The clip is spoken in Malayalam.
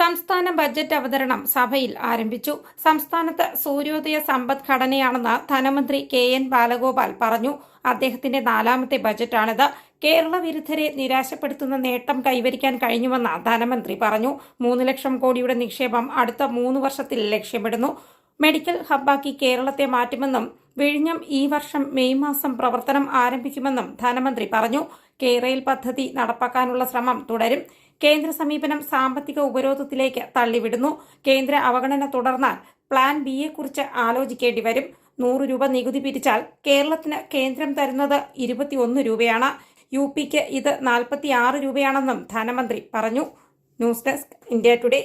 സംസ്ഥാന ബജറ്റ് അവതരണം സഭയിൽ ആരംഭിച്ചു. സംസ്ഥാനത്ത് സൂര്യോദയ സമ്പദ്ഘടനയാണെന്ന് ധനമന്ത്രി കെ.എൻ. ബാലഗോപാൽ പറഞ്ഞു. അദ്ദേഹത്തിന്റെ 4ാമത്തെ ബജറ്റാണിത്. കേരള വിരുദ്ധരെ നിരാശപ്പെടുത്തുന്ന നേട്ടം കൈവരിക്കാൻ കഴിഞ്ഞുവെന്ന് ധനമന്ത്രി പറഞ്ഞു. 3 ലക്ഷം കോടിയുടെ നിക്ഷേപം അടുത്ത 3 വർഷത്തിൽ ലക്ഷ്യമിടുന്നു. മെഡിക്കൽ ഹബ്ബാക്കി കേരളത്തെ മാറ്റുമെന്നും വിഴിഞ്ഞം ഈ വർഷം മെയ് മാസം പ്രവർത്തനം ആരംഭിക്കുമെന്നും ധനമന്ത്രി പറഞ്ഞു. കെയ്റെയിൽ പദ്ധതി നടപ്പാക്കാനുള്ള ശ്രമം തുടരും. കേന്ദ്ര സമീപനം സാമ്പത്തിക ഉപരോധത്തിലേക്ക് തള്ളിവിടുന്നു. കേന്ദ്ര അവഗണന തുടർന്നാൽ പ്ലാൻ ബിയെക്കുറിച്ച് ആലോചിക്കേണ്ടി വരും. 100 രൂപ നികുതി പിരിച്ചാൽ കേരളത്തിന് കേന്ദ്രം തരുന്നത് 21 രൂപയാണ്. UPക്ക് ഇത് 46 രൂപയാണെന്നും ധനമന്ത്രി പറഞ്ഞു. News desk, India today.